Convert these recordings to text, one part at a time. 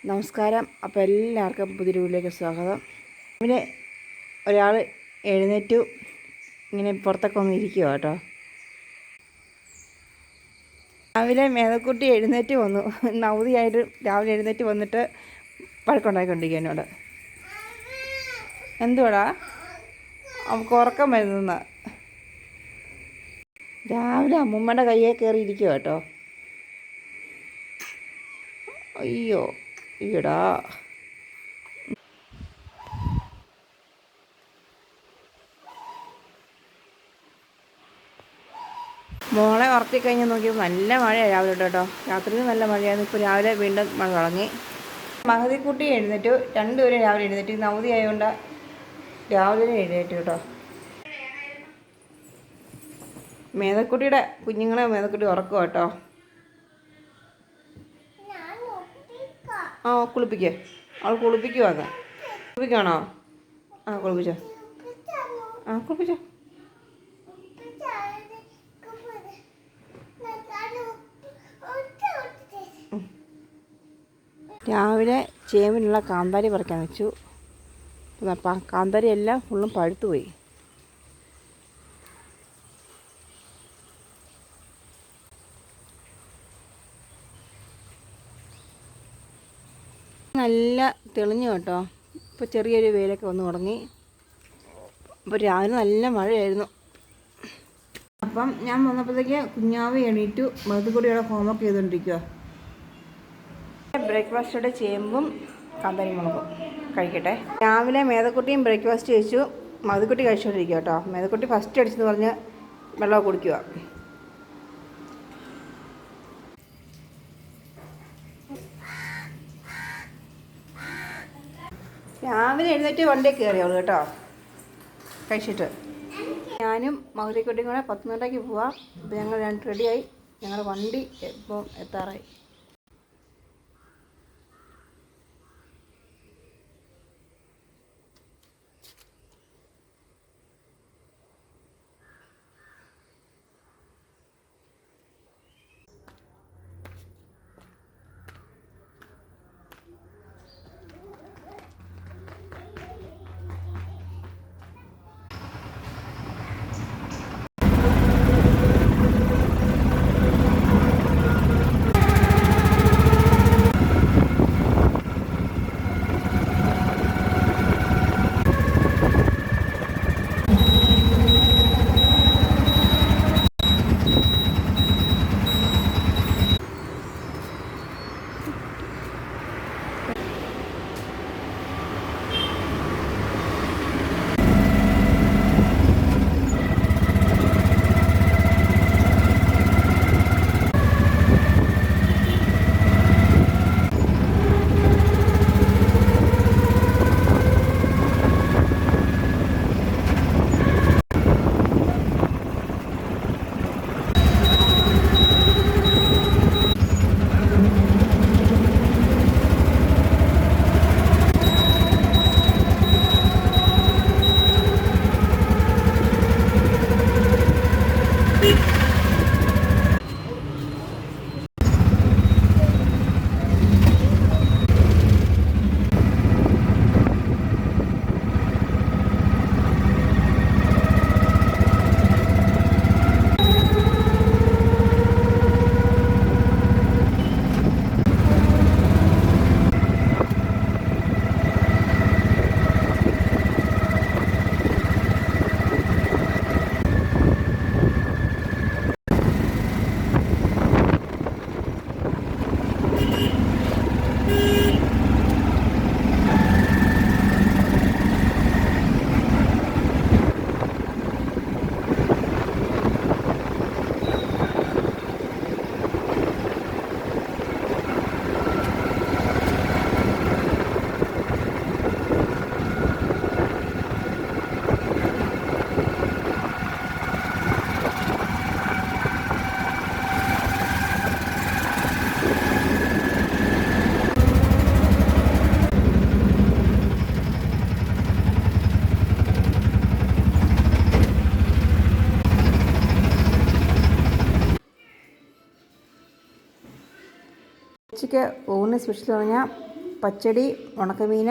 നമസ്കാരം. അപ്പോൾ എല്ലാവർക്കും പുതിയൊരു വീഡിയോയിലേക്ക് സ്വാഗതം. ഇങ്ങനെ ഒരാൾ എഴുന്നേറ്റു ഇങ്ങനെ പുറത്തൊക്കെ ഒന്ന് ഇരിക്കുക കേട്ടോ. രാവിലെ മേതക്കുട്ടി എഴുന്നേറ്റ് വന്നു. അവധിയായിട്ട് രാവിലെ എഴുന്നേറ്റ് വന്നിട്ട് വഴക്കുണ്ടായിക്കൊണ്ടിരിക്കുക എന്നോട്. എന്തുവാടാ? അവൾക്ക് ഉറക്കം വരുന്ന രാവിലെ അമ്മൂമ്മയുടെ കയ്യെ കയറി ഇരിക്കുക കേട്ടോ. അയ്യോ ഈടാ. മോളെ ഉറക്കി കഴിഞ്ഞ് നോക്കിയപ്പോൾ നല്ല മഴയാണ് രാവിലെ കേട്ടോ. രാത്രിയിൽ നല്ല മഴയായിരുന്നു. ഇപ്പോൾ രാവിലെ വീണ്ടും മഴ തുടങ്ങി. മഹതിക്കുട്ടി എഴുന്നേറ്റു. രണ്ടുപേരും രാവിലെ എഴുന്നേറ്റ്. ഇന്ന് അവധി ആയതുകൊണ്ട് രാവിലെ എഴുന്നേറ്റു കേട്ടോ. മേതക്കുട്ടിയുടെ കുഞ്ഞുങ്ങളെ മേതക്കുട്ടി ഉറക്കുക കേട്ടോ. കുളിപ്പിക്കേ. അവൾ കുളിപ്പിക്കുവാന്ന്. കുളിപ്പിക്കണോ? കുളിപ്പിച്ചോ. കുളിപ്പിച്ചോ. രാവിലെ ചേമ്പിനുള്ള കാന്താരി പറിക്കാൻ വെച്ചു. കാന്താരി എല്ലാം ഫുള്ളും പഴുത്തുപോയി. നല്ല തെളിഞ്ഞു കേട്ടോ. ഇപ്പോൾ ചെറിയൊരു വെയിലൊക്കെ വന്നു തുടങ്ങി. അപ്പോൾ രാവിലെ നല്ല മഴയായിരുന്നു. അപ്പം ഞാൻ വന്നപ്പോഴത്തേക്ക് കുഞ്ഞാവ് എണീറ്റു. മധുകൂടിയുടെ ഹോംവർക്ക് ചെയ്തുകൊണ്ടിരിക്കുക. ബ്രേക്ക്ഫാസ്റ്റോടെ ചേമ്പും കാന്താരി മുളകും കഴിക്കട്ടെ. രാവിലെ മേതക്കുട്ടിയും ബ്രേക്ക്ഫാസ്റ്റ് കഴിച്ചു. മധുക്കുട്ടി കഴിച്ചുകൊണ്ടിരിക്കുക കേട്ടോ. മേതക്കുട്ടി ഫസ്റ്റ് അടിച്ചെന്ന് പറഞ്ഞ് വെള്ളം കുടിക്കുക. രാവിലെ എഴുന്നേറ്റ് വണ്ടി കയറിയോളൂ കേട്ടോ കഴിച്ചിട്ട്. ഞാനും മധുരക്കുട്ടിയും കൂടെ 10 പോവാം. അപ്പോൾ ഞങ്ങൾ റെഡിയായി. ഞങ്ങളുടെ വണ്ടി ഇപ്പം എത്താറായി. ഉച്ചയ്ക്ക് ഊണിന് സ്പെഷ്യൽ പറഞ്ഞാൽ പച്ചടി, ഉണക്കമീൻ,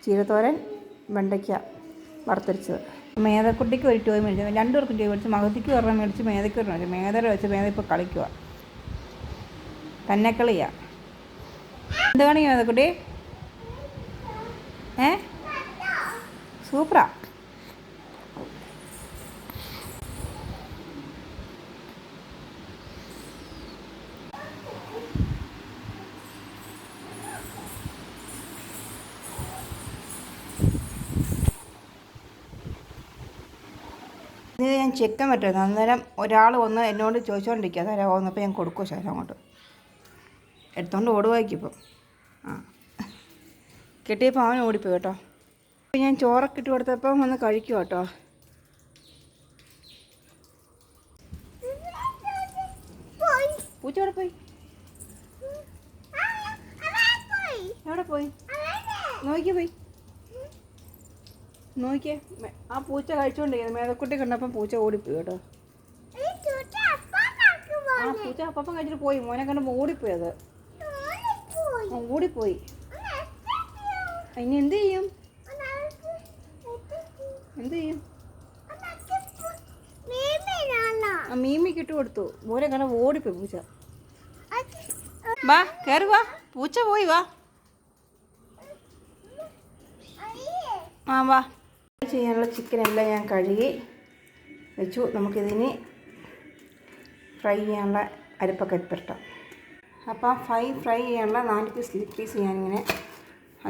ചീരത്തോരൻ, വെണ്ടയ്ക്ക വറുത്തരിച്ചത്. മേതക്കുട്ടിക്ക് ഒരു ടോയ് മേടിച്ചു, 2 പേർക്കും ടോയ് മേടിച്ചു. മകത്തിക്ക് ഒരെണ്ണം മേടിച്ച്, മേതയ്ക്ക് ഒരെണ്ണം മേടിച്ചു. മേതര വെച്ച് മേത ഇപ്പോൾ കളിക്കുക, തന്നെ കളിയാ. എന്ത് കാണിക്കും മേതക്കുട്ടി? സൂപ്പറാ. ഇത് ഞാൻ ചിക്കൻ പറ്റുമായിരുന്നു. അന്നേരം ഒരാൾ വന്ന് എന്നോട് ചോദിച്ചുകൊണ്ടിരിക്കുക തരാമോ എന്നപ്പോൾ ഞാൻ കൊടുക്കുമോ ശേഷം അങ്ങോട്ട് എടുത്തോണ്ട് ഓടുവായിരിക്കും ഇപ്പം. കിട്ടിയപ്പോൾ അവൻ ഓടിപ്പോയി കേട്ടോ. അപ്പോൾ ഞാൻ ചോറൊക്കെ ഇട്ട് കൊടുത്തപ്പം വന്ന് കഴിക്കുക കേട്ടോ. പൂച്ച എവിടെ പോയി? എവിടെ പോയി? നോക്കിയേ നോക്കിയേ, ആ പൂച്ച കഴിച്ചുകൊണ്ടിരിക്കുന്നത്. മേതക്കുട്ടി കണ്ടപ്പം പൂച്ച ഓടിപ്പോയി കേട്ടോ. ആ പൂച്ച അപ്പം കഴിച്ചിട്ട് പോയി. മോനെ കണ്ടപ്പോൾ ഓടിപ്പോയി. അത് ഓടിപ്പോയി. ഇനി എന്ത് ചെയ്യും? ആ മീമിക്ക് ഇട്ട് കൊടുത്തു. മോനെ കണ്ടപ്പോൾ ഓടിപ്പോയി പൂച്ച. വാ കയറി വാ, പൂച്ച പോയി വാ. വാ. ചെയ്യാനുള്ള ചിക്കനെല്ലാം ഞാൻ കഴുകി വെച്ചു. നമുക്കിതിന് ഫ്രൈ ചെയ്യാനുള്ള അരിപ്പൊക്കെ പുരട്ടാം. അപ്പം ഫ്രൈ ചെയ്യാനുള്ള 4 പീസ് ഞാനിങ്ങനെ,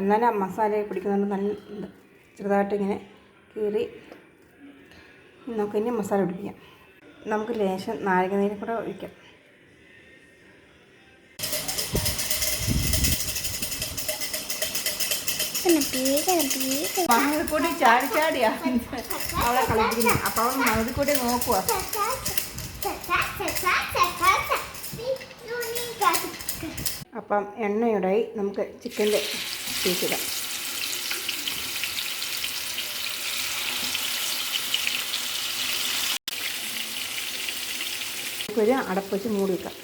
എന്നാലും ആ മസാലയൊക്കെ പിടിക്കുന്നുണ്ട്. നല്ല ചെറുതായിട്ടിങ്ങനെ കീറി നമുക്കിനി മസാല പിടിപ്പിക്കാം. നമുക്ക് ലേശം നാരങ്ങ നീരും കൂടെ ഒഴിക്കാം. മഹതിക്കൂട്ടി ചാടിയാ അവളെ കളിപ്പിക്കുന്നത്. അപ്പം അവൾ മഹതിക്കൂട്ടി നോക്കുക. അപ്പം എണ്ണയുടായി നമുക്ക് ചിക്കൻ്റെ പീസിടാം. നമുക്കൊരു അടപ്പ് വെച്ച് മൂടി വയ്ക്കാം.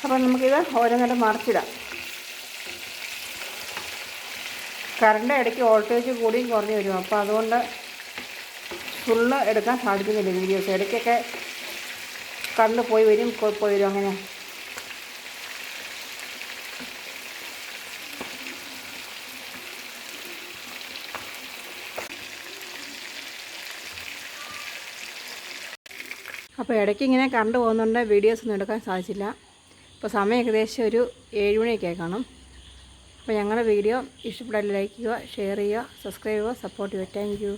അപ്പം നമുക്കിത് ഓരോന്നിട്ട് മറിച്ചിടാം. കറണ്ട് ഇടയ്ക്ക് വോൾട്ടേജ് കൂടിയും കുറഞ്ഞു വരും. അപ്പോൾ അതുകൊണ്ട് ഫുള്ള് എടുക്കാൻ സാധിക്കുന്നില്ല വീഡിയോസ്. ഇടയ്ക്കൊക്കെ കറണ്ട് പോയി വരും അങ്ങനെ. അപ്പോൾ ഇടയ്ക്ക് ഇങ്ങനെ കറണ്ട് പോകുന്നുണ്ട്, വീഡിയോസ് ഒന്നും എടുക്കാൻ സാധിച്ചില്ല. ഇപ്പോൾ സമയം ഏകദേശം ഒരു 7 മണിയൊക്കെ ആയി കാണും. അപ്പോൾ ഞങ്ങളുടെ വീഡിയോ ഇഷ്ടപ്പെട്ടാൽ ലൈക്ക് ചെയ്യുക, ഷെയർ ചെയ്യുക, സബ്സ്ക്രൈബ് ചെയ്യുക, സപ്പോർട്ട് ചെയ്യുക. Thank you.